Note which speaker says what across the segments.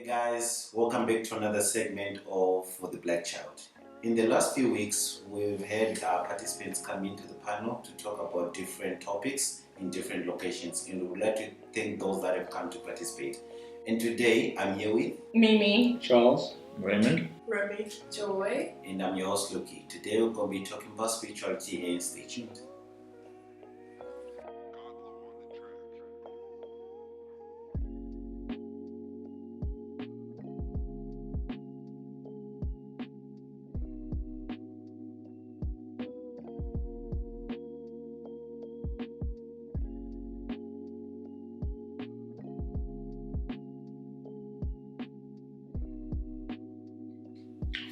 Speaker 1: Hey guys, welcome back to another segment of For the Black Child. In the last few weeks, we've had our participants come into the panel to talk about different topics in different locations, and we would like to thank those that have come to participate. And today, I'm here with
Speaker 2: Mimi,
Speaker 3: Charles,
Speaker 4: Raymond,
Speaker 2: Remy, Joy.
Speaker 1: and I'm your host, Luki. Today, we're going to be talking about spirituality, and stay tuned.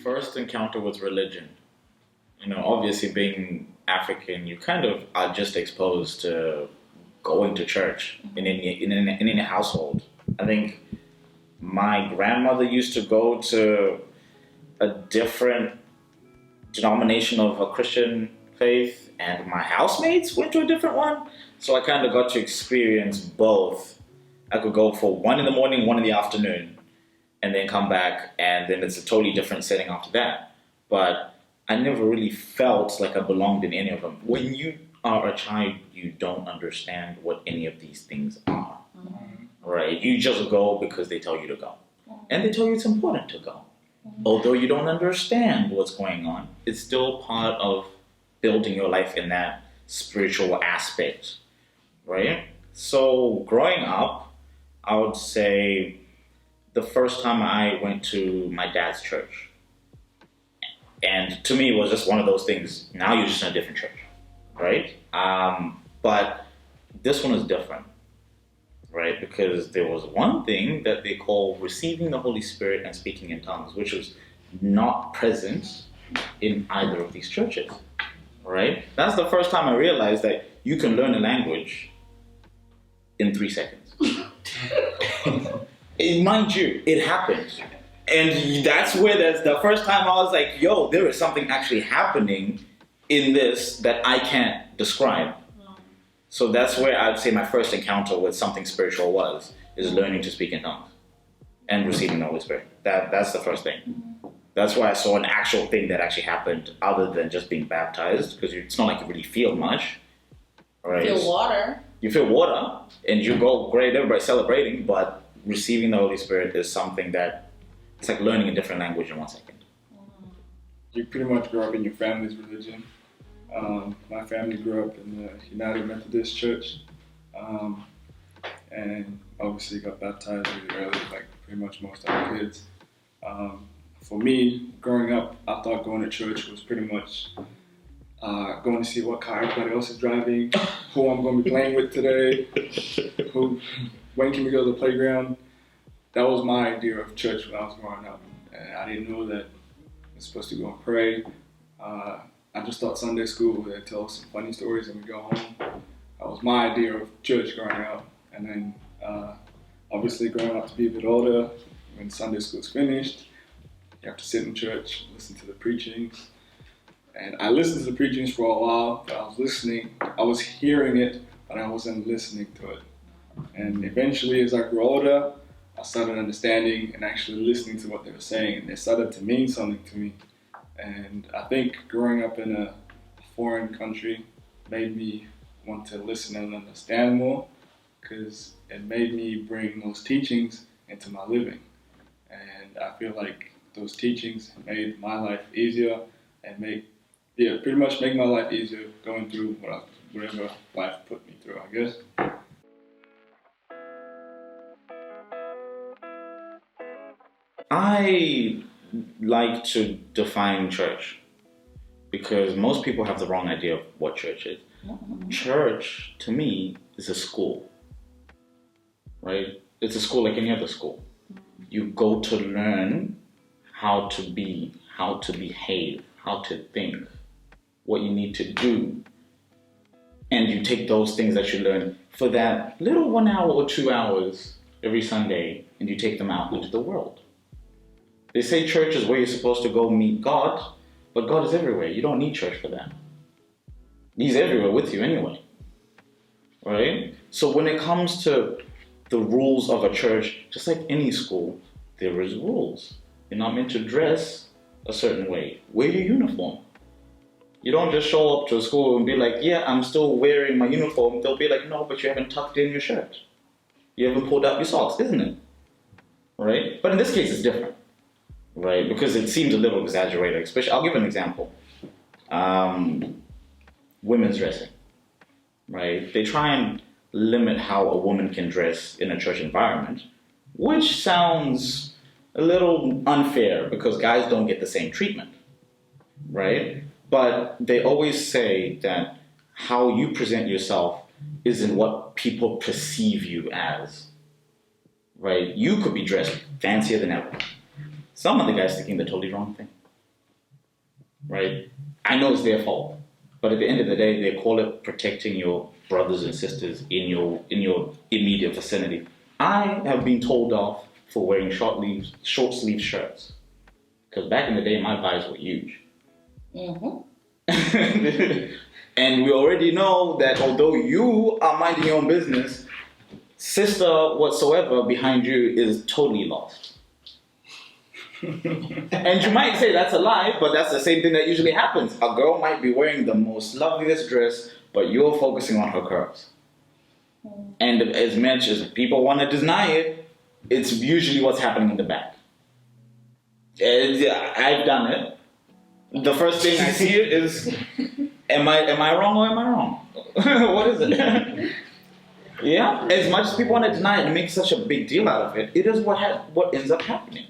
Speaker 4: first encounter with religion. Obviously being African, you kind of are just exposed to going to church in any household. I think my grandmother used to go to a different denomination of a Christian faith, and my housemates went to a different one. So I kind of got to experience both. I could go for one in the morning, one in the afternoon, and then come back, and then it's a totally different setting after that. But I never really felt like I belonged in any of them. When you are a child, you don't understand what any of these things are, right? You just go because they tell you to go. And they tell you it's important to go. Although you don't understand what's going on, it's still part of building your life in that spiritual aspect, right? So growing up, I would say the first time I went to my dad's church, and to me it was just one of those things. Now you're just in a different church, right? But this one is different, right? Because there was one thing that they call receiving the Holy Spirit and speaking in tongues, which was not present in either of these churches, right? That's the first time I realized that you can learn a language in 3 seconds. Mind you, it happened. And that's where the first time I was like, yo, there is something actually happening in this that I can't describe. So that's where I'd say my first encounter with something spiritual is learning to speak in tongues and receiving the Holy Spirit. That's the first thing. That's why I saw an actual thing that actually happened other than just being baptized, because it's not like you really feel much. Right?
Speaker 2: Feel water.
Speaker 4: You feel water and you go great, everybody's celebrating, but receiving the Holy Spirit is something that it's like learning a different language in 1 second.
Speaker 3: you pretty much grew up in your family's religion. My family grew up in the United Methodist Church, and obviously got baptized really early, like pretty much most other kids. For me, growing up, I thought going to church was pretty much going to see what car everybody else is driving, who I'm going to be playing with today, when can we go to the playground. That was my idea of church when I was growing up. And I didn't know that we're supposed to go and pray. I just thought Sunday school, they'd tell us some funny stories and we go home. That was my idea of church growing up. And then obviously growing up to be a bit older, when Sunday school's finished, you have to sit in church, listen to the preachings. And I listened to the preachings for a while, but I was hearing it, but I wasn't listening to it. And eventually, as I grew older, I started understanding and actually listening to what they were saying, and they started to mean something to me. And I think growing up in a foreign country made me want to listen and understand more, because it made me bring those teachings into my living. And I feel like those teachings made my life easier and pretty much make my life easier going through whatever life put me through, I guess.
Speaker 4: I like to define church because most people have the wrong idea of what church is. Church, to me, is a school, right? It's a school like any other school. You go to learn how to be, how to behave, how to think, what you need to do. And you take those things that you learn for that little 1 hour or 2 hours every Sunday, and you take them out into the world. They say church is where you're supposed to go meet God, but God is everywhere. You don't need church for that. He's everywhere with you anyway, right? So when it comes to the rules of a church, just like any school, there is rules. You're not meant to dress a certain way. Wear your uniform. You don't just show up to school and be like, yeah, I'm still wearing my uniform. They'll be like, no, but you haven't tucked in your shirt. You haven't pulled up your socks, isn't it? Right? But in this case, it's different. Right? Because it seems a little exaggerated. Especially, I'll give an example. Women's dressing. Right? They try and limit how a woman can dress in a church environment, which sounds a little unfair because guys don't get the same treatment. Right? But they always say that how you present yourself isn't what people perceive you as, right? You could be dressed fancier than ever. Some of the guys thinking the totally wrong thing, right? I know it's their fault, but at the end of the day, they call it protecting your brothers and sisters in your immediate vicinity. I have been told off for wearing short sleeve shirts because back in the day, my thighs were huge. And we already know that although you are minding your own business, sister whatsoever behind you is totally lost. And you might say that's a lie, but that's the same thing that usually happens. A girl might be wearing the most loveliest dress, but you're focusing on her curves. And as much as people want to deny it, it's usually what's happening in the back. And I've done it. The first thing I see it is, am I wrong or am I wrong? What is it? Yeah, as much as people want to deny it and make such a big deal out of it, it is what ends up happening.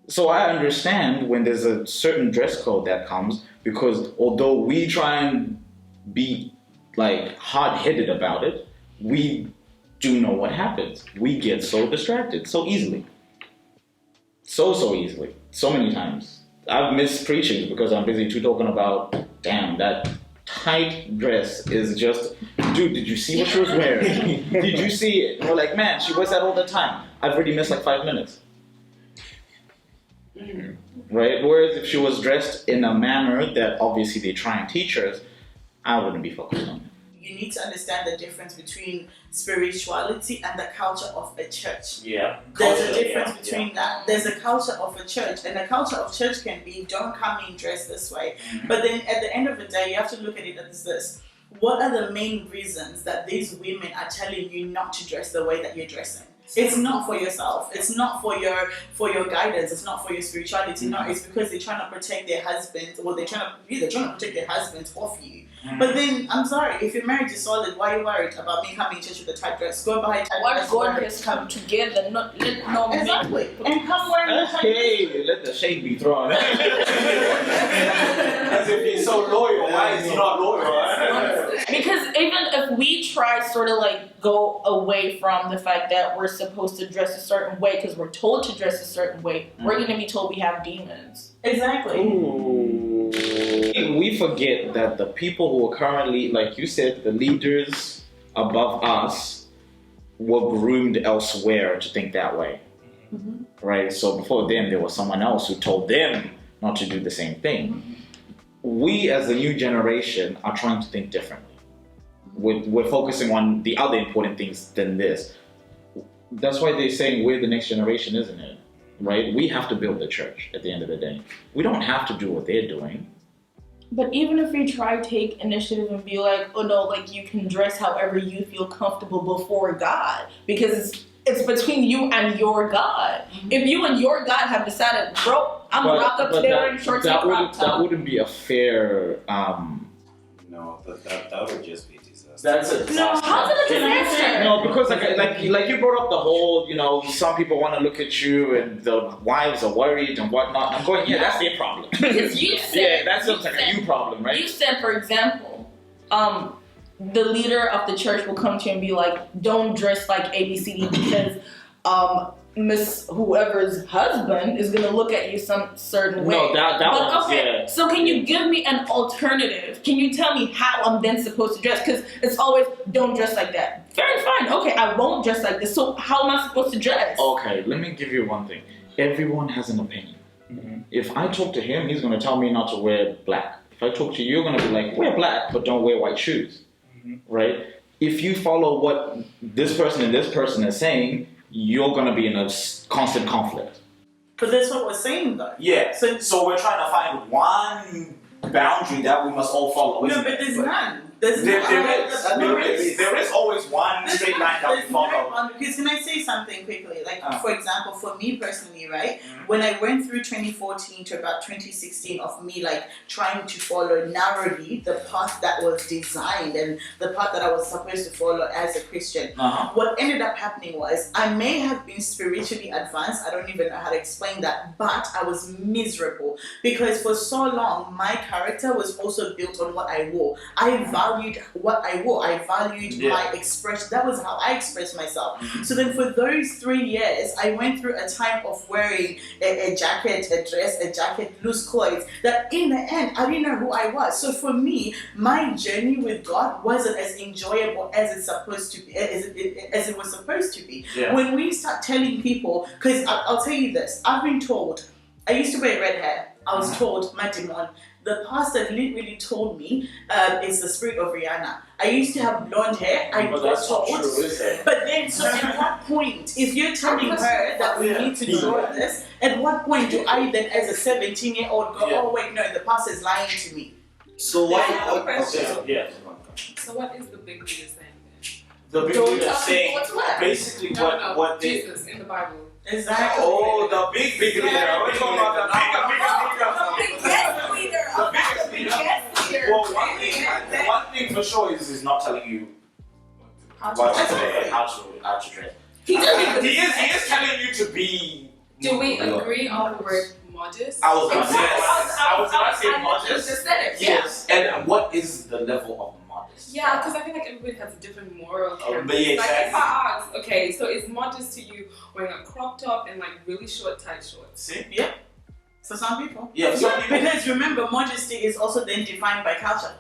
Speaker 4: So I understand when there's a certain dress code that comes, because although we try and be like hard-headed about it, we do know what happens. We get so distracted so easily. So easily. So many times. I've missed preachings because I'm busy talking about, damn, that tight dress is just, dude, did you see what she was wearing? Did you see it? And we're like, man, she wears that all the time. I've already missed like 5 minutes. Right? Whereas if she was dressed in a manner that obviously they try and teach us, I wouldn't be focused on it.
Speaker 5: You need to understand the difference between spirituality and the culture of a church.
Speaker 1: Yeah.
Speaker 5: There's a difference between that. There's a culture of a church, and the culture of church can be, don't come in dressed this way. But then at the end of the day, you have to look at it as this. What are the main reasons that these women are telling you not to dress the way that you're dressing? It's not for yourself. It's not for your guidance. It's not for your spirituality. No, it's because they're trying to protect their husbands, or they're trying to protect their husbands off you. But then, I'm sorry, if your marriage is solid, why are you worried about me coming to church with a tight dress? Go buy a tight dress.
Speaker 2: What God has come together, not let no man.
Speaker 5: Exactly. And come wearing a tight dress.
Speaker 4: Hey, let the shade be thrown.
Speaker 1: As if he's so loyal. Why is he not loyal?
Speaker 2: Because even if we try sort of like go away from the fact that we're supposed to dress a certain way because we're told to dress a certain way, we're going to be told we have demons.
Speaker 5: Exactly.
Speaker 4: Ooh. We forget that the people who are currently, like you said, the leaders above us were groomed elsewhere to think that way. Right? So before them, there was someone else who told them not to do the same thing. We, as the new generation, are trying to think differently. We're focusing on the other important things than this. That's why they're saying we're the next generation, isn't it? Right? We have to build the church at the end of the day. We don't have to do what they're doing.
Speaker 2: But even if we try to take initiative and be like, oh no, like you can dress however you feel comfortable before God, because it's between you and your God. If you and your God have decided, bro, I'm gonna rock up today wearing shorts and crop top.
Speaker 4: That wouldn't be a fair.
Speaker 1: No, that would just be disaster.
Speaker 4: That's a disaster.
Speaker 2: How's it a disaster?
Speaker 4: No, because like you brought up the whole, some people want to look at you and the wives are worried and whatnot. I'm going, yeah, that's their problem.
Speaker 2: Because you said,
Speaker 4: that sounds like a you problem, right?
Speaker 2: You said, for example, the leader of the church will come to you and be like, don't dress like ABCD because Miss whoever's husband is gonna look at you some certain way.
Speaker 4: No, that was,
Speaker 2: okay,
Speaker 4: yeah.
Speaker 2: So can you give me an alternative? Can you tell me how I'm then supposed to dress? Because it's always, don't dress like that. Very fine. Okay, I won't dress like this. So how am I supposed to dress?
Speaker 4: Okay, let me give you one thing. Everyone has an opinion. If I talk to him, he's gonna tell me not to wear black. If I talk to you, you're gonna be like, wear black, but don't wear white shoes. Right? If you follow what this person and this person is saying, you're gonna be in a constant conflict.
Speaker 5: But that's what we're saying, though.
Speaker 6: Yeah. So we're trying to find one boundary that we must all follow.
Speaker 5: No, but there's none. There's
Speaker 6: There
Speaker 5: none.
Speaker 6: is always one straight line that we
Speaker 5: There's no
Speaker 6: follow.
Speaker 5: one, because can I say something quickly? Like, for example, for me personally, right?
Speaker 6: Mhm.
Speaker 5: When I went through 2014 to about 2016 of me like trying to follow narrowly the path that was designed and the path that I was supposed to follow as a Christian,
Speaker 6: Uh-huh.
Speaker 5: what ended up happening was I may have been spiritually advanced. I don't even know how to explain that, but I was miserable because for so long my character was also built on what I wore. I valued what I wore. I valued my expression. That was how I expressed myself. So then for those 3 years, I went through a time of wearing a jacket, a dress, a jacket, loose clothes, that in the end, I didn't know who I was. So for me, my journey with God wasn't as enjoyable as it's supposed to be, as it was supposed to be.
Speaker 6: Yeah.
Speaker 5: When we start telling people, because I'll tell you this, I've been told, I used to wear red hair. I was told, Madimon, the pastor literally told me it's the spirit of Rihanna. I used to have blonde hair. I
Speaker 6: But
Speaker 5: got
Speaker 6: that's not
Speaker 5: told.
Speaker 6: true, is it?
Speaker 5: But then, so at what point, if you're telling her that we need to do this, at what point do I then, as a 17-year-old, go, oh wait, no, the pastor's lying to me?
Speaker 1: So
Speaker 7: I have a question.
Speaker 6: Yeah.
Speaker 7: So what is the big leader saying
Speaker 6: The big
Speaker 7: Don't
Speaker 6: leader
Speaker 7: tell me
Speaker 6: saying
Speaker 7: what's what.
Speaker 6: basically
Speaker 7: then? No,
Speaker 6: what they.
Speaker 7: Jesus in the Bible.
Speaker 5: Exactly.
Speaker 6: Oh, the big leader. We're talking about the
Speaker 7: Yes, leader.
Speaker 6: The biggest leader.
Speaker 7: Yes, leader.
Speaker 6: Well, one thing for sure is he's not telling you what to say, how to dress.
Speaker 7: He doesn't.
Speaker 6: He is telling you to be.
Speaker 7: Do we agree on the word modest?
Speaker 6: I was gonna say
Speaker 7: I
Speaker 6: modest.
Speaker 7: literally just said it.
Speaker 6: Yes. And what is the level of modest?
Speaker 7: Yeah, because I feel like everybody has a different moral compass.
Speaker 6: but yeah,
Speaker 7: Like if
Speaker 6: exactly.
Speaker 7: I ask, okay, so is modest to you wearing a crop top and like really short tight shorts?
Speaker 6: See?
Speaker 5: Yeah. For some people.
Speaker 6: Yeah, for some people.
Speaker 5: Because remember, modesty is also then defined by culture.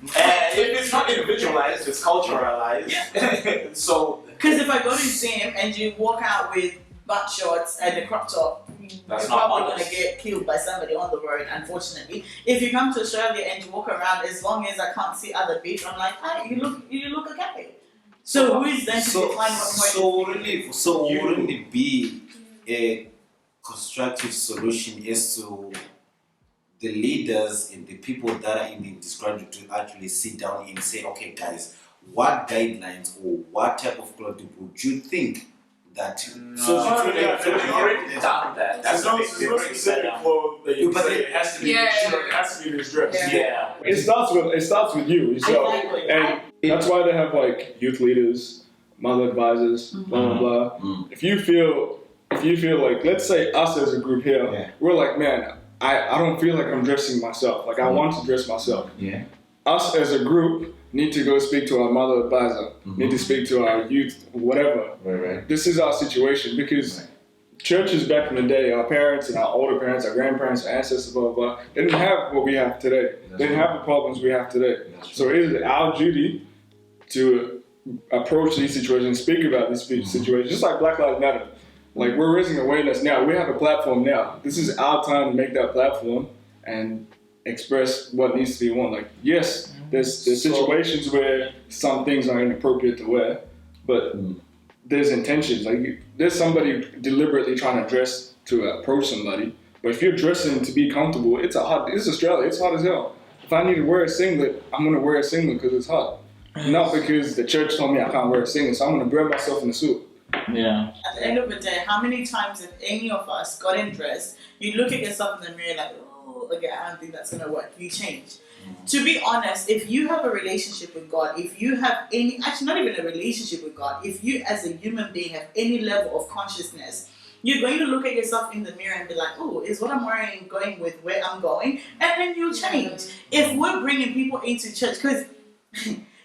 Speaker 6: And if it's not individualized, it's culturalized. So
Speaker 5: Because if I go to gym and you walk out with butt shorts and a crop top,
Speaker 6: That's
Speaker 5: you're
Speaker 6: not
Speaker 5: probably
Speaker 6: modest.
Speaker 5: gonna get killed by somebody on the road, unfortunately. If you come to Australia and you walk around, as long as I can't see other people, I'm like, hey, you look okay. So who is then to define what modesty
Speaker 1: So wouldn't it be a constructive solution as to the leaders and the people that are in the described to actually sit down and say, okay guys, what guidelines or what type of clothing would you think that
Speaker 6: So you've already done that. That's
Speaker 8: There's no
Speaker 6: a big
Speaker 8: specific
Speaker 6: difference.
Speaker 8: quote that you
Speaker 1: But
Speaker 8: say it has to be this shirt, it has to be this dress.
Speaker 6: Yeah.
Speaker 3: It starts with you yourself,
Speaker 5: Exactly.
Speaker 3: and that's why they have like youth leaders, mother advisors, blah blah blah. If you feel like, let's say us as a group here,
Speaker 1: Yeah.
Speaker 3: we're like, man, I don't feel like I'm dressing myself. Like I want to dress myself.
Speaker 1: Yeah.
Speaker 3: Us as a group need to go speak to our mother advisor. Need to speak to our youth, whatever.
Speaker 1: Right.
Speaker 3: This is our situation because churches back in the day, our parents and our older parents, our grandparents, our ancestors, blah, blah, blah, they didn't have what we have today. They didn't have the problems we have today. So it is our duty to approach these situations, speak about these situations, just like Black Lives Matter. Like, we're raising awareness now. We have a platform now. This is our time to make that platform and express what needs to be worn. Like, yes, there's situations where some things are inappropriate to wear, but there's intentions. Like, there's somebody deliberately trying to dress to approach somebody. But if you're dressing to be comfortable, it's Australia. It's hot as hell. If I need to wear a singlet, I'm gonna wear a singlet because it's hot. Not because the church told me I can't wear a singlet, so I'm gonna wear myself in a suit.
Speaker 4: Yeah.
Speaker 5: At the end of the day, how many times have any of us gotten dressed, you look at yourself in the mirror like, oh, okay, I don't think that's gonna work. You change. To be honest, if you have a relationship with God, if you have actually not even a relationship with God, if you as a human being have any level of consciousness, you're going to look at yourself in the mirror and be like, oh, is what I'm wearing going with where I'm going? And then you'll change. If we're bringing people into church, because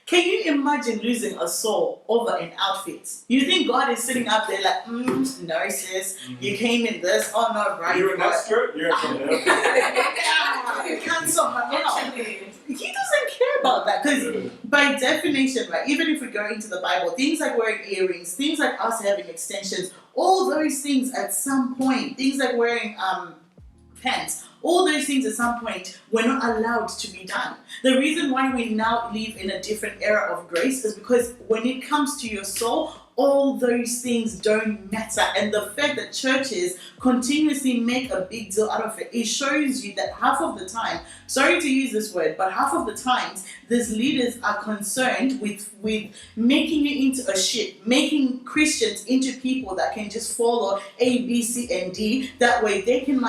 Speaker 5: can you imagine losing a soul over an outfit? You think God is sitting up there like, no sis, you came in this, oh no, right?
Speaker 8: You're in that skirt, you're in something else.
Speaker 5: You can't someone else. He doesn't care about that because by definition, right, even if we go into the Bible, things like wearing earrings, things like us having extensions, all those things at some point, things like wearing pants, all those things at some point were not allowed to be done. The reason why we now live in a different era of grace is because when it comes to your soul, all those things don't matter. And the fact that churches continuously make a big deal out of it, it shows you that half of the time, sorry to use this word, but half of the times these leaders are concerned with making you into a ship, making Christians into people that can just follow A, B, C, and D. That way they can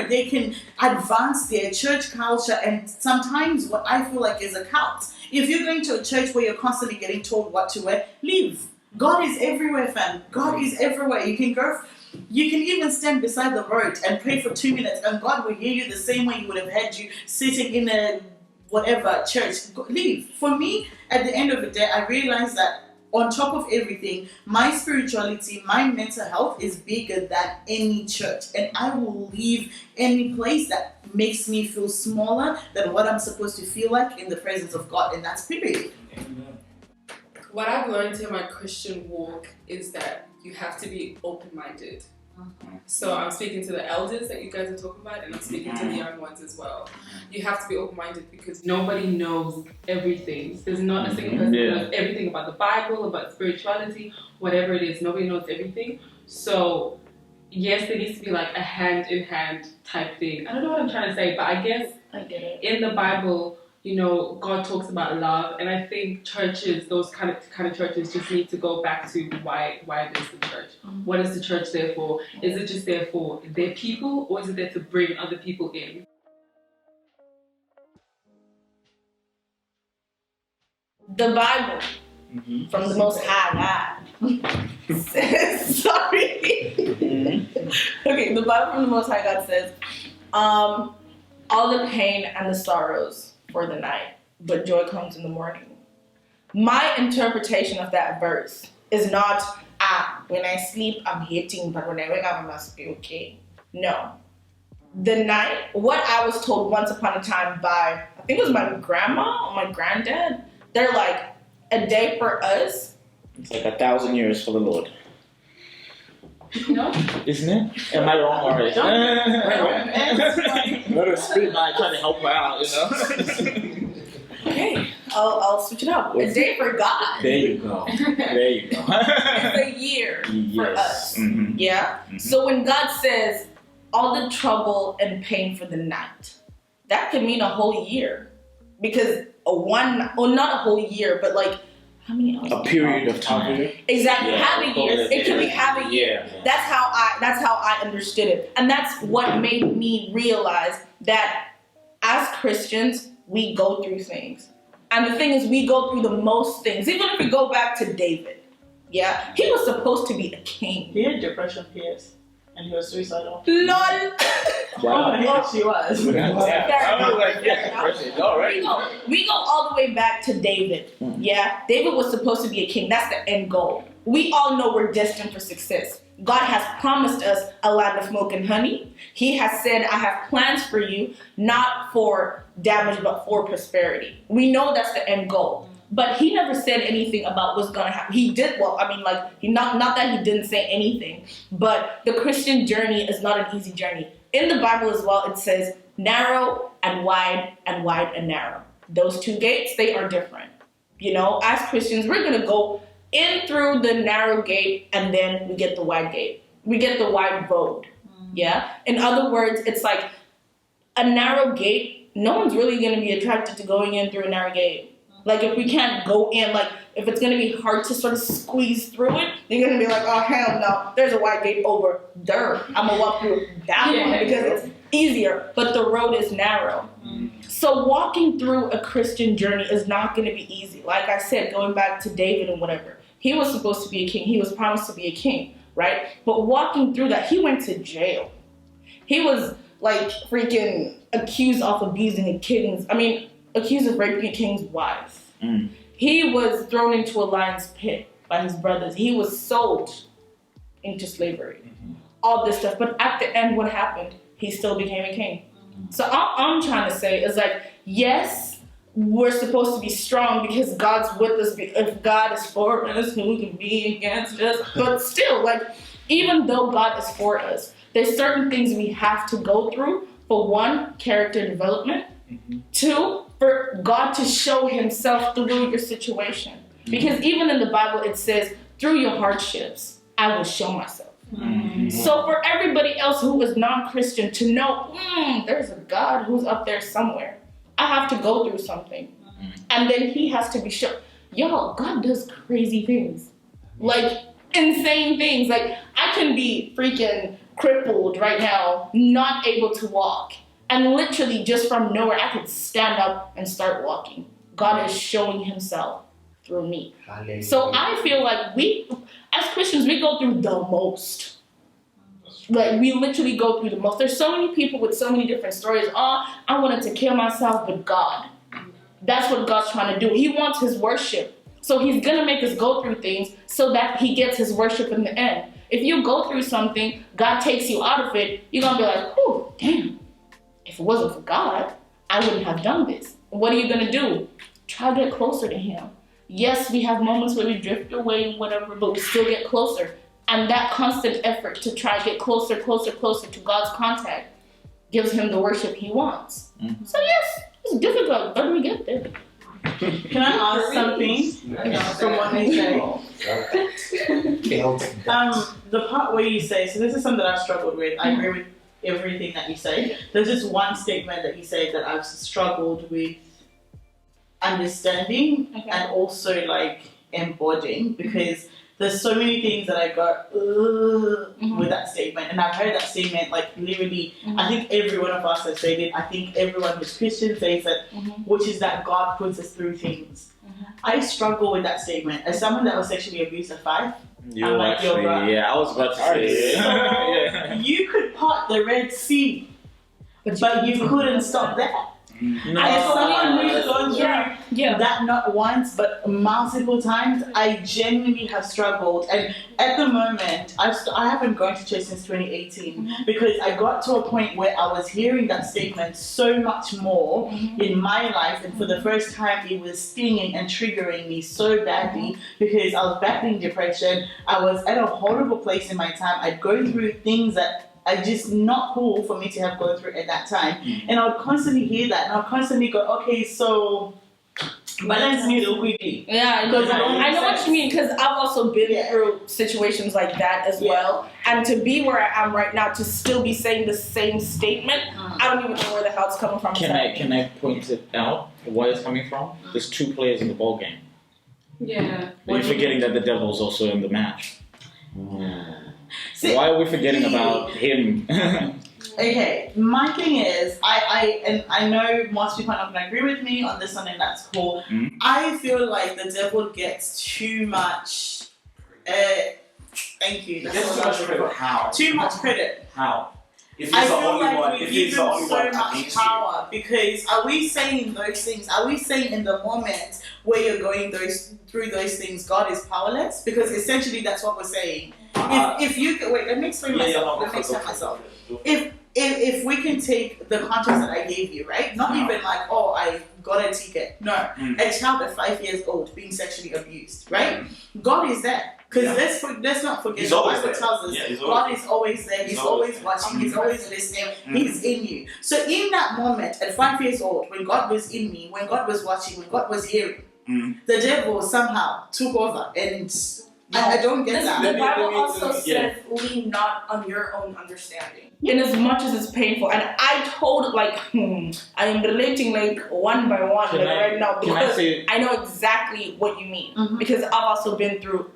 Speaker 5: they can advance their church culture, and sometimes what I feel like is a cult. If you're going to a church where you're constantly getting told what to wear, leave. God is everywhere, fam. God is everywhere. You can even stand beside the road and pray for 2 minutes, and God will hear you the same way He would have had you sitting in a whatever church. Leave. For me, at the end of the day, I realized that on top of everything, my spirituality, my mental health is bigger than any church, and I will leave any place that makes me feel smaller than what I'm supposed to feel like in the presence of God, and that's period.
Speaker 7: What I've learned in my Christian walk is that you have to be open-minded. So I'm speaking to the elders that you guys are talking about, and I'm speaking to the young ones as well. You have to be open-minded because nobody knows everything. There's not a single person who knows everything about the Bible, about spirituality, whatever it is. Nobody knows everything. So yes, there needs to be like a hand-in-hand type thing. I don't know what I'm trying to say, but I guess
Speaker 2: I get it.
Speaker 7: In the Bible, you know, God talks about love, and I think churches, those kind of churches, just need to go back to why there's the church. What is the church there for? Is it just there for their people, or is it there to bring other people in?
Speaker 2: The Bible from the Most High God says, sorry. Okay, the Bible from the Most High God says, all the pain and the sorrows for the night, but joy comes in the morning. My interpretation of that verse is not, when I sleep, I'm hating, but when I wake up, I must be okay. No. The night, what I was told once upon a time by, I think it was my grandma or my granddad, they're like, a day for us.
Speaker 4: It's like 1,000 years for the Lord.
Speaker 7: No?
Speaker 4: Isn't it? Am I wrong or is Let her speak. I try to help her out, you know?
Speaker 2: Okay, I'll switch it up. A day for God.
Speaker 4: There you go. There you go.
Speaker 2: It's a year for us.
Speaker 4: Mm-hmm.
Speaker 2: Yeah?
Speaker 4: Mm-hmm.
Speaker 2: So when God says, all the trouble and pain for the night, that could mean a whole year. Because not a whole year, but like, how many hours?
Speaker 4: A period of time.
Speaker 2: Exactly,
Speaker 4: Yeah,
Speaker 2: half a year. It could be half a year.
Speaker 4: Yeah.
Speaker 2: That's how I understood it. And that's what made me realize that as Christians, we go through things. And the thing is, we go through the most things. Even if we go back to David, yeah, he was supposed to be a king.
Speaker 5: He had depression, P.S. And he was suicidal.
Speaker 2: LOL.
Speaker 5: Wow. Yes, she was.
Speaker 2: We go all the way back to David. Yeah, David was supposed to be a king. That's the end goal. We all know we're destined for success. God has promised us a land of milk and honey. He has said, I have plans for you, not for damage, but for prosperity. We know that's the end goal. But he never said anything about what's going to happen. He did, not that he didn't say anything, but the Christian journey is not an easy journey. In the Bible as well, it says narrow and wide and wide and narrow. Those two gates, they are different. You know, as Christians, we're going to go in through the narrow gate, and then we get the wide gate. We get the wide road. Yeah? In other words, it's like a narrow gate, no one's really going to be attracted to going in through a narrow gate. Like, if we can't go in, like, if it's going to be hard to sort of squeeze through it, they're going to be like, oh, hell no, there's a wide gate over there. I'm going to walk through that one because it's easier, but the road is narrow. So walking through a Christian journey is not going to be easy. Like I said, going back to David and whatever, he was supposed to be a king. He was promised to be a king, right? But walking through that, he went to jail. He was, like, freaking accused of abusing a king's, accused of raping a king's wife. He was thrown into a lion's pit by his brothers. He was sold into slavery. All this stuff. But at the end, what happened? He still became a king. So all I'm trying to say is, like, yes, we're supposed to be strong because God's with us. If God is for us, who can be against us? But still, like, even though God is for us, there's certain things we have to go through. For one, character development. Two, for God to show himself through your situation. Because even in the Bible, it says, through your hardships, I will show myself.
Speaker 4: Mhm.
Speaker 2: So for everybody else who is non-Christian to know, there's a God who's up there somewhere. I have to go through something. And then he has to be shown. Y'all, God does crazy things. Like, insane things. Like, I can be freaking crippled right now, not able to walk. And literally just from nowhere, I could stand up and start walking. God is showing himself through me.
Speaker 1: Hallelujah.
Speaker 2: So I feel like we, as Christians, we go through the most. Like, we literally go through the most. There's so many people with so many different stories. Oh, I wanted to kill myself, but God. That's what God's trying to do. He wants his worship. So he's going to make us go through things so that he gets his worship in the end. If you go through something, God takes you out of it, you're going to be like, oh, damn. If it wasn't for God, I wouldn't have done this. What are you going to do? Try to get closer to him. Yes, we have moments where we drift away and whatever, but we still get closer. And that constant effort to try to get closer to God's contact gives him the worship he wants.
Speaker 4: Mhm.
Speaker 2: So yes, it's difficult, but we get there.
Speaker 5: Can I ask something from what they say? The part where you say, so this is something that I've struggled with. I agree with everything that you say. There's just one statement that you say that I've struggled with understanding and also like embodying, because there's so many things that I go with that statement, and I've heard that statement like literally. I think every one of us has said it. I think everyone who's Christian says it, which is that God puts us through things. I struggle with that statement as someone that was sexually abused at 5.
Speaker 4: You
Speaker 5: I'm like, yo,
Speaker 4: actually,
Speaker 5: bro.
Speaker 4: yeah, I was about to say.
Speaker 5: So
Speaker 4: Yeah.
Speaker 5: you could part the Red Sea, but you couldn't stop that.
Speaker 4: No.
Speaker 5: As someone who's gone through
Speaker 2: Yeah.
Speaker 5: that not once but multiple times, I genuinely have struggled. And at the moment, I haven't gone to church since 2018 because I got to a point where I was hearing that statement so much more in my life, and for the first time it was stinging and triggering me so badly because I was battling depression. I was at a horrible place in my time. I'd go through things that are just not cool for me to have gone through at that time. And I would constantly hear that, and I would constantly go, okay, so balance me real quickly.
Speaker 2: Yeah, I know,
Speaker 5: Because
Speaker 2: I know what you mean, because I've also been
Speaker 5: Yeah.
Speaker 2: through situations like that as well. And to be where I am right now, to still be saying the same statement, I don't even know where the hell it's coming from.
Speaker 4: Can I point it out where it's coming from? There's 2 players in the ball game.
Speaker 7: Yeah.
Speaker 4: You're forgetting that the devil's also in the match.
Speaker 5: See,
Speaker 4: Why are we forgetting about him?
Speaker 5: okay, my thing is, I know most people are not going to agree with me on this one, and that's cool. I feel like the devil gets too much. Thank you.
Speaker 6: It
Speaker 5: That's
Speaker 6: gets
Speaker 5: what
Speaker 6: too
Speaker 5: I
Speaker 6: much
Speaker 5: was
Speaker 6: credit.
Speaker 5: looking for.
Speaker 6: How?
Speaker 5: Too much credit.
Speaker 6: How? If
Speaker 5: I
Speaker 6: he's the
Speaker 5: feel
Speaker 6: only
Speaker 5: like
Speaker 6: one,
Speaker 5: we
Speaker 6: if
Speaker 5: give
Speaker 6: he's the
Speaker 5: him
Speaker 6: only
Speaker 5: so
Speaker 6: one
Speaker 5: much
Speaker 6: against you.
Speaker 5: power, because are we saying those things? Are we saying in the moment where you're going through those things, God is powerless? Because essentially that's what we're saying. If you wait, let me explain myself. Let me explain myself. If we can take the context that I gave you, right? Not even like, oh, I got a ticket. No, a child at 5 years old being sexually abused, right? God is there. Because let's not forget,
Speaker 6: He's
Speaker 5: the
Speaker 6: always
Speaker 5: Bible
Speaker 6: there.
Speaker 5: tells us
Speaker 6: Yeah, he's
Speaker 5: God
Speaker 6: always
Speaker 5: is always there. He's always watching. He's always listening. He's in you. So in that moment, at 5 years old, when God was in me, when God was watching, when God was hearing, the devil somehow took over, and I don't get that.
Speaker 2: The Bible also says, lean not on your own understanding. In as much as it's painful. And I told, like, I am relating, like, one by one right now, because I know exactly what you mean. Because I've also been through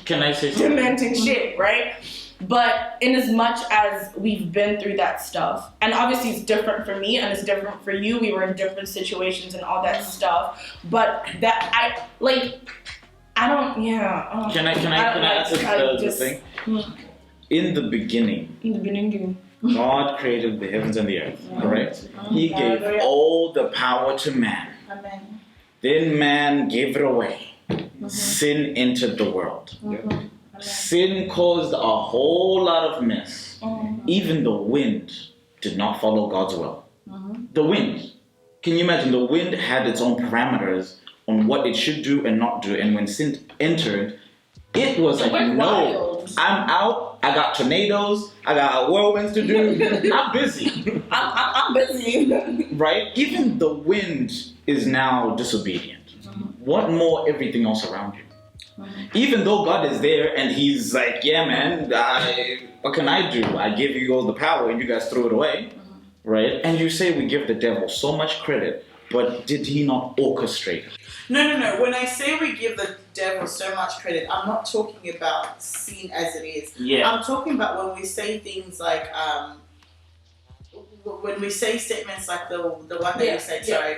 Speaker 4: Can I say something?
Speaker 2: dementing shit, right? But in as much as we've been through that stuff, and obviously it's different for me and it's different for you, we were in different situations and all that stuff, but that
Speaker 4: Can I answer the thing? In the beginning,
Speaker 2: In the beginning.
Speaker 4: God created the heavens and the earth, correct? He gave all the power to man.
Speaker 5: Amen.
Speaker 4: Then man gave it away. Sin entered the world. Sin caused a whole lot of mess. Even the wind did not follow God's will. The wind. Can you imagine? The wind had its own parameters on what it should do and not do. And when sin entered, it was like, no, I'm out. I got tornadoes. I got whirlwinds to do. I'm busy.
Speaker 2: I'm busy.
Speaker 4: Right? Even the wind is now disobedient. What more everything else around you? Even though God is there and He's like, yeah, man, what can I do? I give you all the power and you guys throw it away, right? And you say we give the devil so much credit, but did he not orchestrate it?
Speaker 5: No. When I say we give the devil so much credit, I'm not talking about sin as it is.
Speaker 6: Yeah.
Speaker 5: I'm talking about when we say things like, when we say statements like the one that you said, sorry,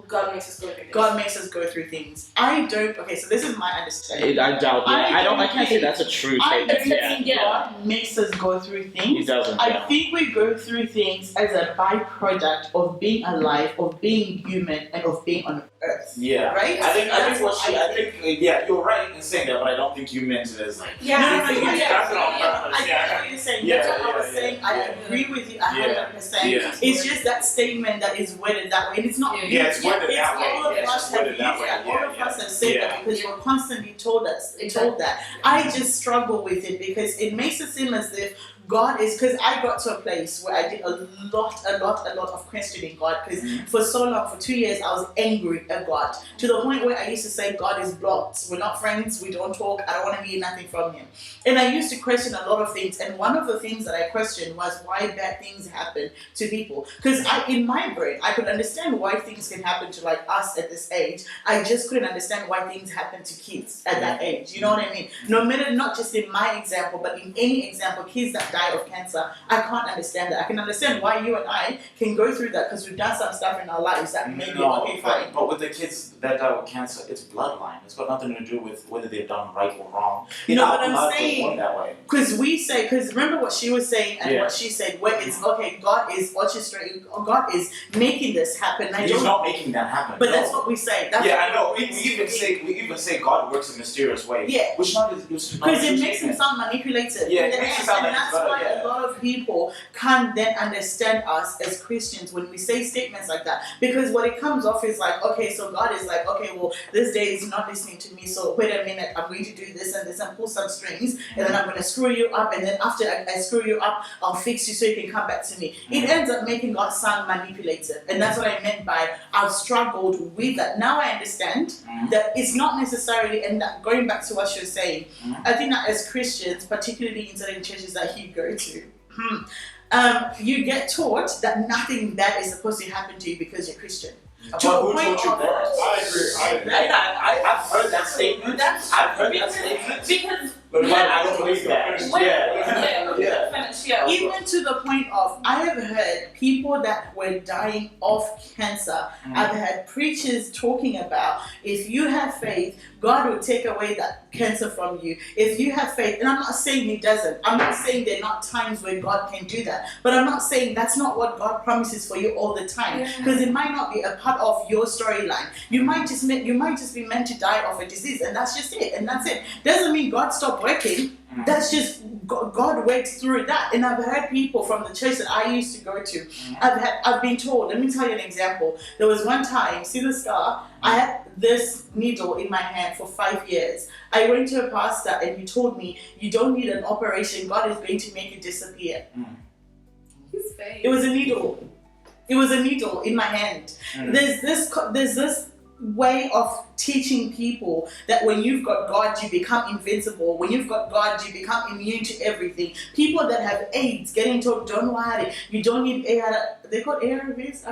Speaker 2: God makes us go through things.
Speaker 5: God makes us go through things. I don't. Okay, so this is my understanding.
Speaker 4: I doubt. Yeah, I can't say that's a true
Speaker 5: I
Speaker 4: statement.
Speaker 5: don't think God makes us go through
Speaker 4: He
Speaker 5: things.
Speaker 4: doesn't.
Speaker 5: I think we go through things as a byproduct of being alive, of being human, and of being on earth.
Speaker 6: Yeah.
Speaker 5: Right?
Speaker 6: I think
Speaker 5: That's
Speaker 6: what
Speaker 5: what
Speaker 6: she. I think yeah, you're right in saying that, but I don't think you meant it as like.
Speaker 5: No, you
Speaker 6: that's
Speaker 5: get
Speaker 6: it on purpose.
Speaker 5: I get what you're saying.
Speaker 6: Yeah,
Speaker 5: That's what I was
Speaker 6: yeah,
Speaker 5: saying. I agree with you 100%.
Speaker 6: Yeah.
Speaker 5: It's just that statement that is worded that way. And it's not
Speaker 6: Yeah, it's worded that way.
Speaker 5: all of
Speaker 6: Yeah,
Speaker 5: us
Speaker 6: it's
Speaker 5: have
Speaker 6: worded
Speaker 5: used
Speaker 6: that way.
Speaker 5: that.
Speaker 6: Yeah,
Speaker 5: All of us have said
Speaker 6: yeah.
Speaker 5: that because we're constantly told that. I just struggle with it because it makes it seem as if God is, because I got to a place where I did a lot of questioning God, because for so long, for 2 years, I was angry at God, to the point where I used to say, God is blocked, we're not friends, we don't talk, I don't want to hear nothing from him. And I used to question a lot of things, and one of the things that I questioned was why bad things happen to people. Because in my brain, I could understand why things can happen to like us at this age, I just couldn't understand why things happen to kids at that age, you know what I mean? No matter, not just in my example, but in any example, kids that die of cancer, I can't understand that. I can understand why you and I can go through that because we've done some stuff in our lives that maybe okay, fine.
Speaker 6: But with the kids that die with cancer, it's bloodline. It's got nothing to do with whether they've done right or wrong.
Speaker 5: No, but
Speaker 6: Our
Speaker 5: I'm
Speaker 6: blood was
Speaker 5: saying-
Speaker 6: born that way.
Speaker 5: Because remember what she was saying and what she said, where it's okay, God is orchestrating, God is making this happen. I
Speaker 6: He's
Speaker 5: don't,
Speaker 6: not making that happen.
Speaker 5: but
Speaker 6: no.
Speaker 5: that's what we say. That's
Speaker 6: I
Speaker 5: what
Speaker 6: know. We even say God works in mysterious ways.
Speaker 5: Yeah.
Speaker 6: Which not is
Speaker 5: because it makes him sound manipulative.
Speaker 6: Yeah,
Speaker 5: in the
Speaker 6: it makes
Speaker 5: end.
Speaker 6: it sound
Speaker 5: And
Speaker 6: like
Speaker 5: that's
Speaker 6: it's better,
Speaker 5: why
Speaker 6: yeah.
Speaker 5: a lot of people can't then understand us as Christians when we say statements like that. Because what it comes off is like, okay, so God is like, okay, well, this day is not listening to me, so wait a minute, I'm going to do this and this and pull some strings, and then I'm going to screw you up, and then after I screw you up, I'll fix you so you can come back to me. It ends up making God sound manipulative, and that's what I meant by I've struggled with that. Now I understand that it's not necessarily, and that going back to what you're saying, I think that as Christians, particularly in certain churches that you go to, you get taught that nothing bad is supposed to happen to you because you're Christian.
Speaker 6: But
Speaker 5: To the
Speaker 6: who
Speaker 5: point
Speaker 6: told you
Speaker 5: of-
Speaker 6: that?
Speaker 8: I agree.
Speaker 6: I've heard that statement. I've heard that statement.
Speaker 2: Because
Speaker 6: But I don't believe that. Yeah.
Speaker 5: Even to the point of, I have heard people that were dying of cancer. I've had preachers talking about, if you have faith, God will take away that cancer from you. If you have faith, and I'm not saying he doesn't. I'm not saying there are not times where God can do that. But I'm not saying that's not what God promises for you all the time. Because it might not be a part of your storyline. You might just be meant to die of a disease, and that's just it. And that's it. Doesn't mean God stopped working. That's just God works through that. And I've heard people from the church that I used to go to. I've been told. Let me tell you an example. There was one time, see the scar? I had this needle in my hand for 5 years. I went to a pastor and he told me, you don't need an operation. God is going to make it disappear.
Speaker 7: He's fake.
Speaker 5: It was a needle. It was a needle in my hand. There's this way of teaching people that when you've got God, you become invincible. When you've got God, you become immune to everything. People that have AIDS getting told, don't worry, you don't need they call ARVs?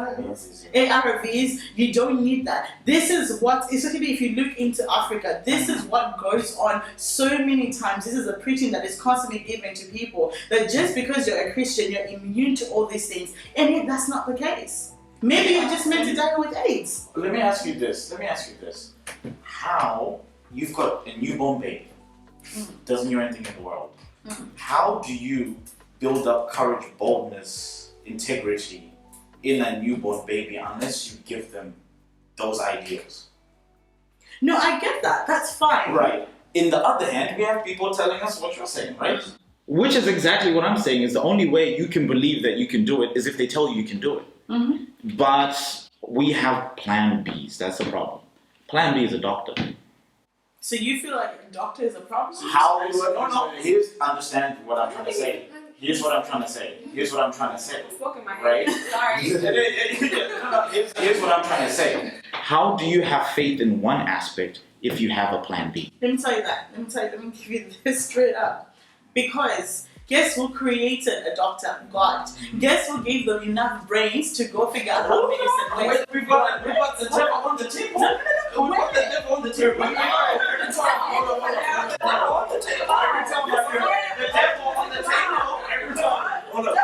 Speaker 5: ARVs, you don't need that. This is what, especially if you look into Africa, this is what goes on so many times. This is a preaching that is constantly given to people, that just because you're a Christian, you're immune to all these things. And yet that's not the case. Maybe you're just meant to die with AIDS.
Speaker 6: Let me ask you this. How, you've got a newborn baby, doesn't know anything in the world. How do you build up courage, boldness, integrity in a newborn baby unless you give them those ideas?
Speaker 5: No, I get that. That's fine.
Speaker 6: Right. In the other hand, we have people telling us what you're saying, right?
Speaker 4: Which is exactly what I'm saying, is the only way you can believe that you can do it is if they tell you you can do it. But we have plan Bs. That's the problem. Plan B is a doctor.
Speaker 5: So you feel like a doctor is a problem?
Speaker 6: How do I? No. Here's understand what I'm trying to say. Here's what I'm trying to say.
Speaker 7: Spoke in my head.
Speaker 6: Right?
Speaker 7: Sorry.
Speaker 6: Here's what I'm trying to say.
Speaker 4: How do you have faith in one aspect if you have a plan B.
Speaker 5: Let me tell you that. Let me give you this straight up. Because guess who created a doctor? God. Guess who gave them enough brains to go figure out how medicine works?
Speaker 6: We've got the devil on the table. We put the devil on the table. The devil on the table. The devil on the table. Every time. Hold up.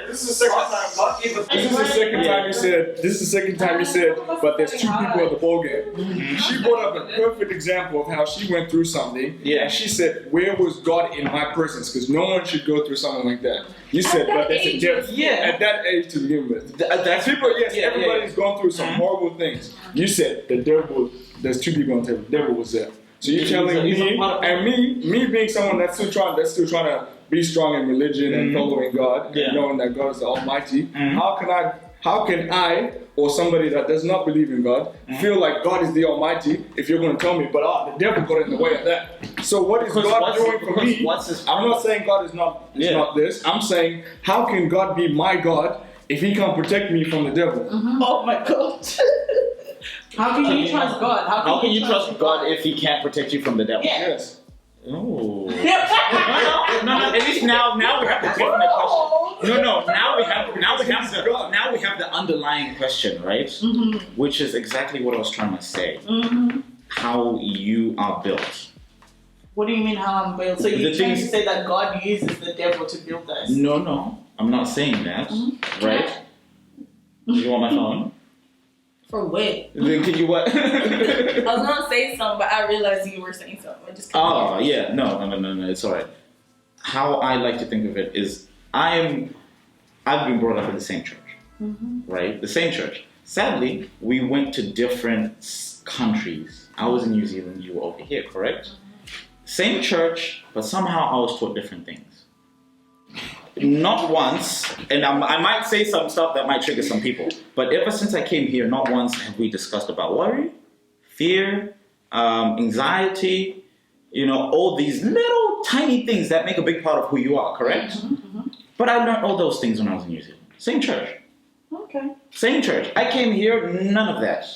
Speaker 6: This is the second time. God gave us.
Speaker 3: This is the second time you said. This is the second time you said. But there's 2 people at the ball game. She brought up a perfect example of how she went through something.
Speaker 4: Yeah.
Speaker 3: And she said, "Where was God in my presence?" Because no one should go through something like that. You said, "But there's a difference."
Speaker 4: Yeah.
Speaker 3: At that age to begin with.
Speaker 4: That's
Speaker 3: People, yes,
Speaker 4: yeah,
Speaker 3: everybody's gone through some horrible things. You said the devil. There's 2 people on the table. The devil was there. So you're telling me, and me being someone that's still trying to be strong in religion and following God, and knowing that God is the Almighty. How can I, or somebody that does not believe in God, feel like God is the Almighty if you're going to tell me, but the devil got in the way of that? So what is God doing for me? I'm not saying God is not this. I'm saying, how can God be my God if He can't protect me from the devil?
Speaker 2: Oh my God.
Speaker 5: How can you trust God?
Speaker 4: How can you trust God if He can't protect you from the devil?
Speaker 5: Yeah.
Speaker 3: Yes.
Speaker 4: Oh. No. At least now we have the definite question. No. Now we have the underlying question, right? Which is exactly what I was trying to say. How you are built.
Speaker 5: What do you mean how I'm built? So you're trying to say that God uses the devil to build us?
Speaker 4: No. I'm not saying that. Right? You want my phone?
Speaker 2: For what?
Speaker 4: Then can you what?
Speaker 2: I was gonna say something, but I realized you were saying something. I just couldn't hear.
Speaker 4: Yeah, no, it's alright. How I like to think of it is I've been brought up in the same church, right? The same church. Sadly, we went to different countries. I was in New Zealand, you were over here, correct? Same church, but somehow I was taught different things. Not once, and I might say some stuff that might trigger some people, but ever since I came here, not once have we discussed about worry, fear, anxiety, all these little tiny things that make a big part of who you are, correct? But I learned all those things when I was in New Zealand. Same church.
Speaker 5: Okay.
Speaker 4: Same church. I came here, none of that.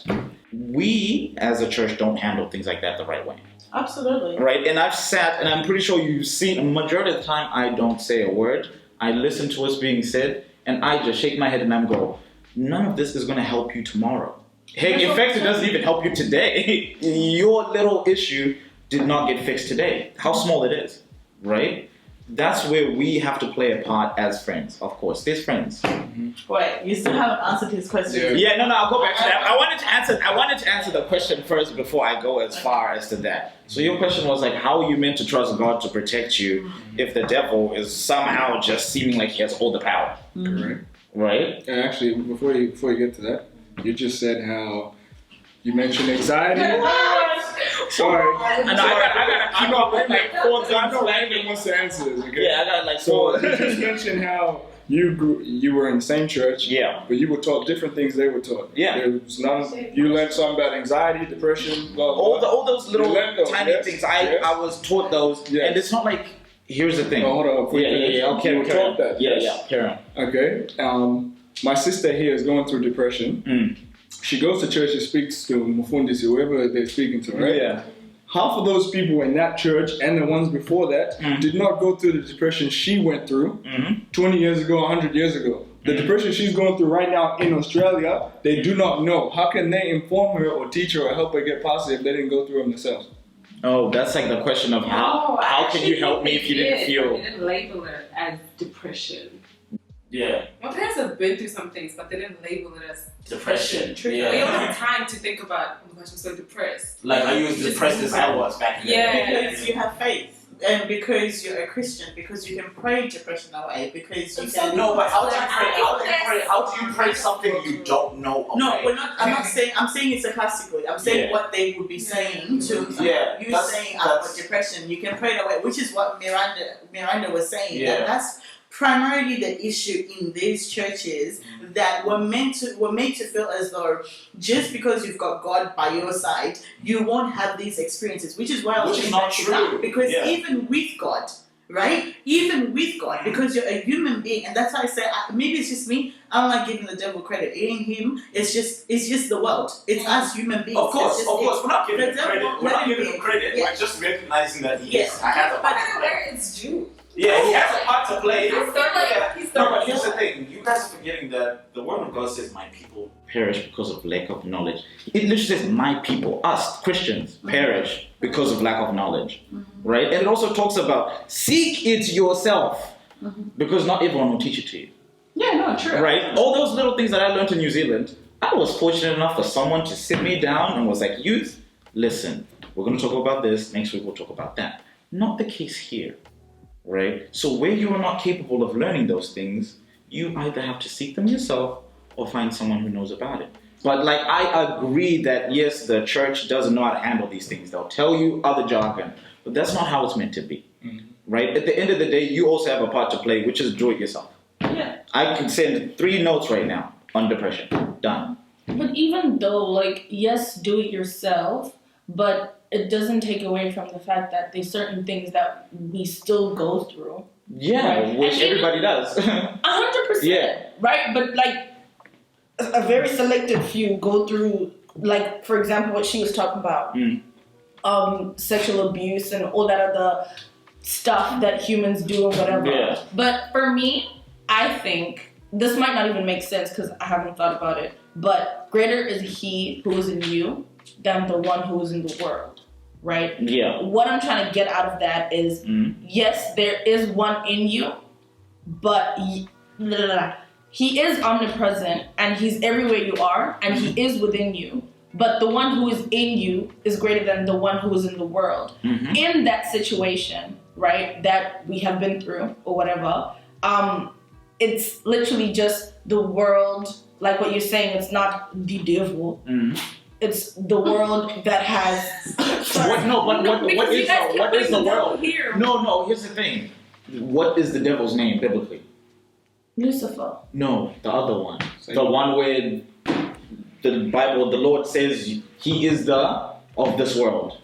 Speaker 4: We, as a church, don't handle things like that the right way.
Speaker 5: Absolutely.
Speaker 4: Right? And I've sat, and I'm pretty sure you've seen, a majority of the time, I don't say a word. I listen to what's being said, and I just shake my head and I'm go, none of this is going to help you tomorrow. Hey, in fact, it doesn't even help you today. Your little issue did not get fixed today. How small it is, right? That's where we have to play a part as friends, of course. There's friends.
Speaker 5: Wait, you still haven't answered his question.
Speaker 4: Yeah, no, I'll go back to that. I wanted to answer the question first before I go as far as to that. So your question was like, how are you meant to trust God to protect you if the devil is somehow just seeming like he has all the power?
Speaker 3: Correct.
Speaker 4: Right?
Speaker 3: And actually, before you get to that, you just said how you mentioned anxiety. Sorry.
Speaker 4: I gotta keep up with like 4 things.
Speaker 3: I know Landon wants to answer this, okay?
Speaker 4: Yeah, I got like 4.
Speaker 3: So you just mentioned how you were in the same church, but you were taught different things they were taught.
Speaker 4: Yeah.
Speaker 3: There was you learned something about anxiety, depression, blah, blah, blah.
Speaker 4: All those little tiny things. I was taught those, and it's not like, here's the thing.
Speaker 3: Oh, hold on.
Speaker 4: Okay,
Speaker 3: you were taught that.
Speaker 4: Carry on.
Speaker 3: Okay. My sister here is going through depression. She goes to church and speaks to Mufundisi, whoever they're speaking to, right?
Speaker 4: Yeah.
Speaker 3: Half of those people in that church and the ones before that did not go through the depression she went through 20 years ago, 100 years ago. The depression she's going through right now in Australia, they do not know. How can they inform her or teach her or help her get past it if they didn't go through them themselves?
Speaker 4: Oh, that's like the question of how can you help me if you didn't feel...
Speaker 7: They didn't label it as depression.
Speaker 6: Yeah.
Speaker 7: My parents have been through some things, but they didn't label it as
Speaker 6: Depression.
Speaker 7: Yeah. We don't have time to think about, oh my gosh, I'm so depressed.
Speaker 6: Like, are you as depressed as I was back in the day?
Speaker 5: Because you have faith. And because you're a Christian, because you can pray depression away, because you can...
Speaker 6: No, but how do you pray something you don't know away?
Speaker 5: No, we're not, I'm not saying, I'm saying it's sarcastically. I'm saying what they would be saying to you saying about depression. You can pray it away, which is what Miranda was saying. That that's primarily the issue in these churches, that we're made to feel as though just because you've got God by your side, you won't have these experiences, which is why I was
Speaker 6: Which is not true.
Speaker 5: because even with God, right? Even with God, because you're a human being, and that's why I say maybe it's just me. I don't like giving the devil credit. It ain't him. It's just the world. It's us human beings.
Speaker 6: Of course,
Speaker 5: It's just
Speaker 6: we're not giving him
Speaker 5: The devil
Speaker 6: credit.
Speaker 5: won't
Speaker 6: We're
Speaker 5: let
Speaker 6: not
Speaker 5: him
Speaker 6: giving
Speaker 5: be.
Speaker 6: him credit.
Speaker 5: Yeah.
Speaker 6: We're just recognizing that he
Speaker 5: Yes.
Speaker 6: is. I have a part to
Speaker 7: But
Speaker 6: play.
Speaker 7: where it's due.
Speaker 6: Yeah, he has a part to play.
Speaker 7: He's the
Speaker 6: He's
Speaker 7: one.
Speaker 6: no, but here's the thing. You guys are forgetting that the word of God says, "My people."
Speaker 4: Perish because of lack of knowledge. It literally says, my people, us, Christians, perish because of lack of knowledge. Right? And it also talks about seek it yourself. Because not everyone will teach it to you.
Speaker 2: Yeah, no, true.
Speaker 4: Right? All those little things that I learned in New Zealand, I was fortunate enough for someone to sit me down and was like, youth, listen, we're going to talk about this, next week we'll talk about that. Not the case here. Right? So where you are not capable of learning those things, you either have to seek them yourself or find someone who knows about it. But like, I agree that yes, the church doesn't know how to handle these things. They'll tell you other jargon, but that's not how it's meant to be. Right? At the end of the day, you also have a part to play, which is do it yourself.
Speaker 2: Yeah.
Speaker 4: I can send 3 notes right now on depression. Done.
Speaker 2: But even though, like, yes, do it yourself, but it doesn't take away from the fact that there's certain things that we still go through.
Speaker 4: Yeah,
Speaker 2: Right.
Speaker 4: which
Speaker 2: And even-
Speaker 4: everybody does.
Speaker 2: 100%.
Speaker 4: Yeah.
Speaker 2: Right? But, like, a very selected few go through, like, for example, what she was talking about. Sexual abuse and all that other stuff that humans do and whatever.
Speaker 4: Yeah.
Speaker 2: But for me, I think this might not even make sense because I haven't thought about it. But greater is he who is in you than the one who is in the world, right?
Speaker 4: Yeah.
Speaker 2: What I'm trying to get out of that is, yes, there is one in you, but he is omnipresent and he's everywhere you are and he is within you. But the one who is in you is greater than the one who is in the world. In that situation, right, that we have been through or whatever, it's literally just the world, like what you're saying, it's not the devil. It's the world that has...
Speaker 4: What is the world?
Speaker 2: Here.
Speaker 4: No, here's the thing. What is the devil's name biblically?
Speaker 2: Lucifer.
Speaker 4: No, the other one. The one where the Bible, the Lord says he is the of this world.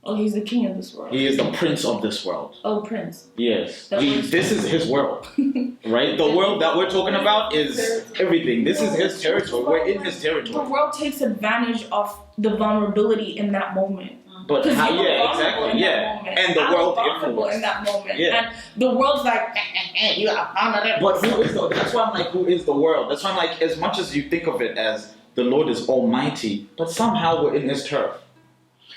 Speaker 2: Oh, he's the king of this world.
Speaker 4: He is the prince of this world.
Speaker 2: Oh, prince.
Speaker 4: Yes.
Speaker 2: That was-
Speaker 4: This is his world. Right? The world that we're talking about is everything. This is his territory. We're in his
Speaker 2: The
Speaker 4: territory.
Speaker 2: world takes advantage of the vulnerability in that moment.
Speaker 4: But
Speaker 2: Because
Speaker 4: how,
Speaker 2: you were
Speaker 4: yeah,
Speaker 2: vulnerable
Speaker 4: exactly.
Speaker 2: in that
Speaker 4: Yeah.
Speaker 2: moment.
Speaker 4: And the
Speaker 2: I was
Speaker 4: world
Speaker 2: vulnerable in
Speaker 4: influenced.
Speaker 2: that moment.
Speaker 4: Yeah.
Speaker 2: And the world's like, you are vulnerable.
Speaker 4: But who is that's why I'm like, who is the world? That's why I'm like, as much as you think of it as the Lord is almighty, but somehow we're in his turf.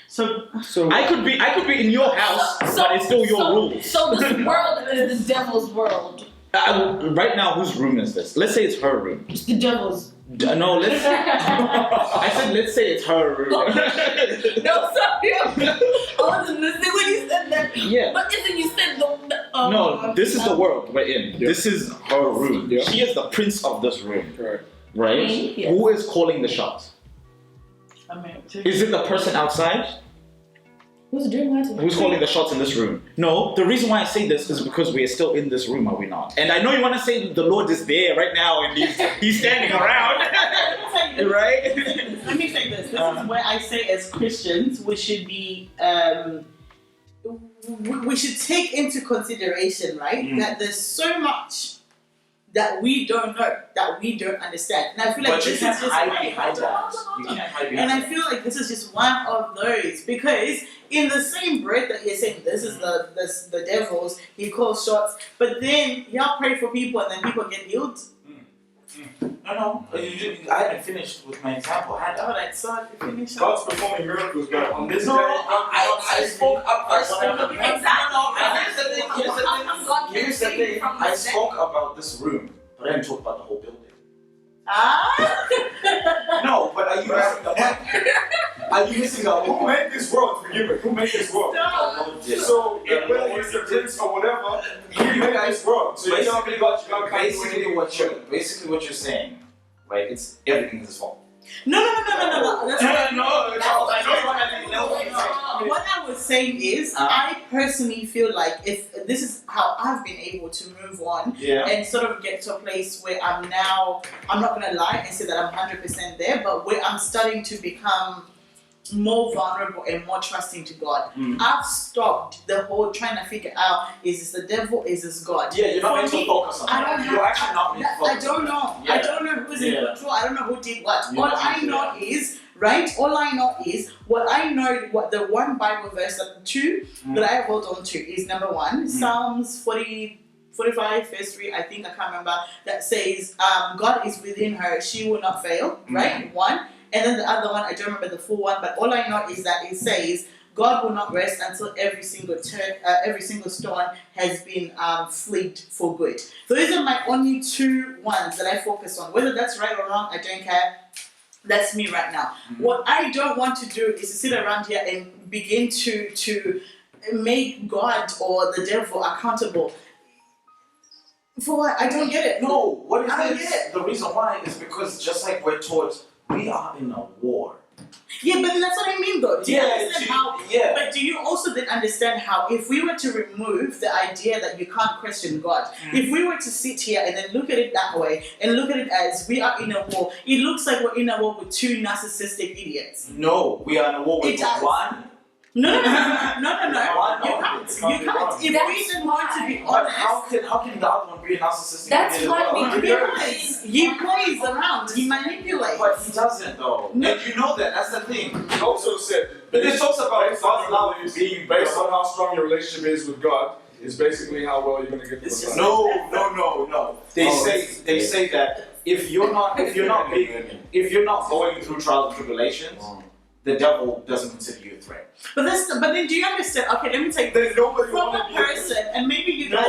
Speaker 5: So
Speaker 4: I could be in your house, but it's still your rules.
Speaker 2: So this world is the devil's world.
Speaker 4: Right now, whose room is this? Let's say it's her room.
Speaker 2: It's the devil's.
Speaker 4: No, let's. I said, let's say it's her room.
Speaker 2: No, sorry. I wasn't listening when you said that.
Speaker 4: Yeah.
Speaker 2: But isn't you said the
Speaker 4: No, this is the world we're in.
Speaker 3: Yep.
Speaker 4: This is her room.
Speaker 3: Yep.
Speaker 4: She is the prince of this room,
Speaker 3: Correct.
Speaker 4: right?
Speaker 2: Yes.
Speaker 4: Who is calling the shots? Is it the person outside?
Speaker 2: Who's doing that?
Speaker 4: Who's calling the shots in this room? No, the reason why I say this is because we are still in this room, are we not? And I know you want to say the Lord is there right now and he's standing around. Right?
Speaker 5: Let me say this. This is where I say, as Christians, we should be. We should take into consideration, right, that there's so much that we don't know, that we don't understand, and I feel like
Speaker 6: But you
Speaker 5: this
Speaker 6: can't
Speaker 5: is just
Speaker 6: hide
Speaker 5: one.
Speaker 6: behind that. You can't hide
Speaker 5: And
Speaker 6: behind
Speaker 5: I
Speaker 6: that.
Speaker 5: feel like this is just one of those, because in the same breath that you're saying this is the devil's, he calls shots, but then y'all pray for people and then people get healed.
Speaker 6: No, I hadn't finished with my example. I had
Speaker 5: Alright, so finish up.
Speaker 8: God's performing miracles, but on this
Speaker 6: No,
Speaker 8: day,
Speaker 6: I spoke up. I spoke up.
Speaker 7: Exactly.
Speaker 6: Here's the thing. I spoke about this room, but I didn't talk about the whole building. No, but are you missing the point? Are you missing the
Speaker 8: who
Speaker 6: point?
Speaker 8: made this world? Forgive me. Who made this world? So, whether he's the prince or whatever, he made this world. So you tell me God can't do anything.
Speaker 6: Basically what you're saying, right? It's everything is his fault.
Speaker 5: No. That's
Speaker 6: No.
Speaker 5: what I was saying is, I personally feel like if this is how I've been able to move on
Speaker 6: Yeah.
Speaker 5: and sort of get to a place where I'm not gonna lie and say that I'm 100% there, but where I'm starting to become more vulnerable and more trusting to God. I've stopped the whole trying to figure out, is this the devil, is this God?
Speaker 6: Yeah, you're not
Speaker 5: For
Speaker 6: meant to
Speaker 5: me,
Speaker 6: focus on
Speaker 5: I
Speaker 6: that.
Speaker 5: don't have,
Speaker 6: You're actually not meant to focus
Speaker 5: I don't
Speaker 6: on
Speaker 5: know.
Speaker 6: that.
Speaker 5: I don't know who's in
Speaker 6: Yeah.
Speaker 5: control. I don't know who did what.
Speaker 6: You're
Speaker 5: All
Speaker 6: not
Speaker 5: I
Speaker 6: into
Speaker 5: know
Speaker 6: that.
Speaker 5: is, right? All I know is what the one Bible verse, that two that I hold on to is number one, Psalms 45 verse 3, I think, I can't remember, that says, God is within her, she will not fail, right? One. And then the other one, I don't remember the full one, but all I know is that it says, God will not rest until every single stone has been flicked for good. Those are my only two ones that I focus on. Whether that's right or wrong, I don't care. That's me right now. What I don't want to do is to sit around here and begin to make God or the devil accountable. For what? I don't get it.
Speaker 6: No, what is
Speaker 5: I don't
Speaker 6: this?
Speaker 5: get it.
Speaker 6: The reason why is because just like we're taught, we are in a war.
Speaker 5: Yeah, but that's what I mean though. Do you understand how?
Speaker 6: Yeah.
Speaker 5: But do you also then understand how if we were to remove the idea that you can't question God, if we were to sit here and then look at it that way and look at it as we are in a war, it looks like we're in a war with two narcissistic idiots.
Speaker 6: No, we are in a war with
Speaker 5: It does.
Speaker 6: one.
Speaker 5: No. You
Speaker 6: One,
Speaker 5: can't.
Speaker 6: no,
Speaker 5: You can't. If we then want to be
Speaker 6: But
Speaker 5: honest.
Speaker 6: how can the other one be a narcissistic?
Speaker 2: That's
Speaker 6: idiot
Speaker 2: why
Speaker 6: as well?
Speaker 5: Because he plays around, he manipulates.
Speaker 6: But he doesn't though.
Speaker 5: No.
Speaker 6: And you know that. That's the thing.
Speaker 8: He also said,
Speaker 6: But this talks about
Speaker 8: based on
Speaker 6: God's love
Speaker 8: your
Speaker 6: being
Speaker 8: beliefs, based on how strong your relationship is with God, is basically how well you're going to get the
Speaker 5: It's just-
Speaker 8: Messiah.
Speaker 6: No. They say that if you're not going through trials and tribulations, the devil doesn't consider you a threat.
Speaker 5: But then do you understand? Okay, let me take
Speaker 8: There's nobody
Speaker 5: from
Speaker 8: wanted
Speaker 5: a person, and maybe you guys.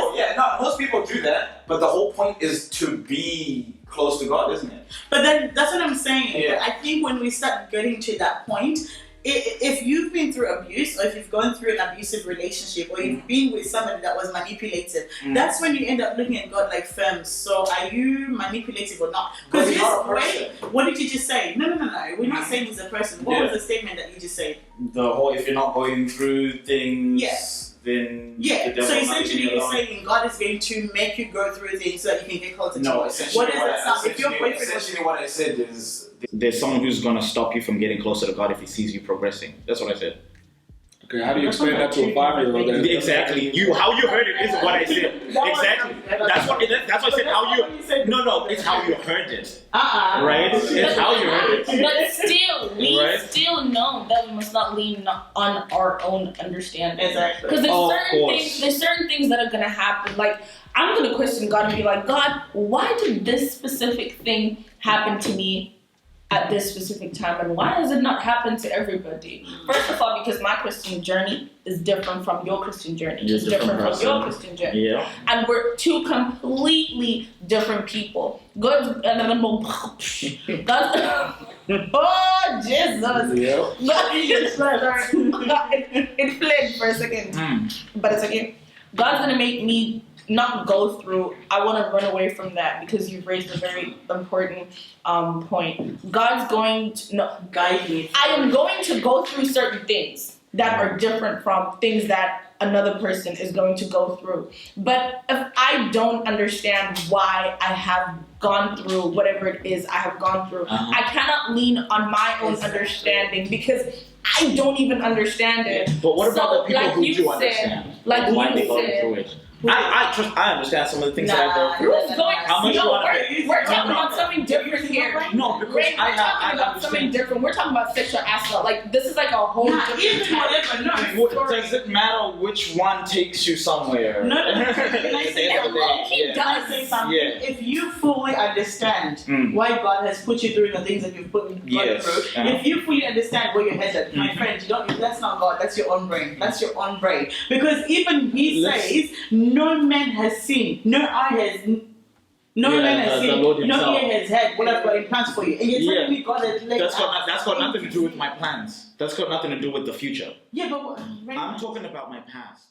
Speaker 6: Most people do that, but the whole point is to be close to God, isn't it?
Speaker 5: But then that's what I'm saying.
Speaker 6: Yeah.
Speaker 5: But I think when we start getting to that point, if you've been through abuse, or if you've gone through an abusive relationship, or you've been with somebody that was manipulative, that's when you end up looking at God like, so are you manipulative or not?
Speaker 6: But
Speaker 5: Because
Speaker 6: he's not a person.
Speaker 5: what did you just say? No. We're not saying he's a person. What was the statement that you just said?
Speaker 6: The whole if you're not going through things,
Speaker 5: Yeah.
Speaker 6: then
Speaker 5: Yeah.
Speaker 6: the devil
Speaker 5: So
Speaker 6: might
Speaker 5: essentially,
Speaker 6: leave you
Speaker 5: you're
Speaker 6: alone.
Speaker 5: saying God is going to make you go through things so that you can get closer to
Speaker 6: No,
Speaker 5: Him.
Speaker 6: essentially
Speaker 5: What does that sound? If your boyfriend was
Speaker 6: essentially what I said is
Speaker 4: There's someone who's gonna stop you from getting closer to God if he sees you progressing. That's what I said.
Speaker 3: Okay, how do you explain that to a 5-year-old?
Speaker 4: Exactly. How you heard it is what I said. Exactly. That's what I said. How you? No. It's how you heard it. Right? It's how you heard it.
Speaker 2: But still, we
Speaker 4: Right?
Speaker 2: still know that we must not lean on our own understanding.
Speaker 5: Exactly.
Speaker 2: Because
Speaker 4: Of
Speaker 2: there's certain things that are gonna happen. Like I'm gonna question God and be like, God, why did this specific thing happen to me at this specific time, and why does it not happen to everybody? First of all, because my Christian journey is different from your Christian journey.
Speaker 4: You're
Speaker 2: It's
Speaker 4: different
Speaker 2: different from your
Speaker 4: person.
Speaker 2: Christian journey.
Speaker 4: Yeah.
Speaker 2: And we're two completely different people. God, and then God, oh Jesus!
Speaker 3: Yeah.
Speaker 2: It fled for a second, but it's okay. God's gonna make me not go through. I want to run away from that because you've raised a very important point. God's going to guide me. I am going to go through certain things that are different from things that another person is going to go through. But if I don't understand why I have gone through whatever it is I have gone through, I cannot lean on my own understanding because I don't even understand it.
Speaker 4: But what about
Speaker 2: So,
Speaker 4: the people
Speaker 2: like
Speaker 4: who
Speaker 2: you
Speaker 4: do
Speaker 2: said-
Speaker 4: understand?
Speaker 2: Like
Speaker 4: why
Speaker 2: you
Speaker 4: they go
Speaker 2: said-
Speaker 4: through it? I understand some of the things that I go through.
Speaker 2: Who's going?
Speaker 4: How much
Speaker 2: no,
Speaker 4: you wanna
Speaker 2: we're talking about something different here.
Speaker 4: No, because
Speaker 2: Ray, we're
Speaker 4: I
Speaker 2: talking about something
Speaker 4: understand.
Speaker 2: different. We're talking about sexual assault. Like this is like a whole different
Speaker 5: even
Speaker 2: type.
Speaker 5: whatever.
Speaker 4: Does it matter which one takes you somewhere?
Speaker 5: No. Can I
Speaker 4: At the
Speaker 5: say
Speaker 4: end of the
Speaker 2: Low
Speaker 4: day,
Speaker 2: key
Speaker 4: yeah.
Speaker 5: Can I say something?
Speaker 4: Yeah.
Speaker 5: If you fully understand why God has put you through the things that you've gone
Speaker 4: Yes.
Speaker 5: through, if you fully understand where you're headed, my friend, you don't. That's not God. That's your own brain. That's your own brain. Because even He says, "No man has seen, no eye has." No
Speaker 4: Yeah,
Speaker 5: man has
Speaker 4: the
Speaker 5: seen,
Speaker 4: Lord
Speaker 5: no
Speaker 4: himself.
Speaker 5: ear has heard what I've got in plans for you. And you're telling
Speaker 4: Yeah.
Speaker 5: me God has laid
Speaker 4: That's
Speaker 5: out-
Speaker 4: got nothing to do with my plans. That's got nothing to do with the future.
Speaker 5: Yeah, but what,
Speaker 4: I'm talking about my past.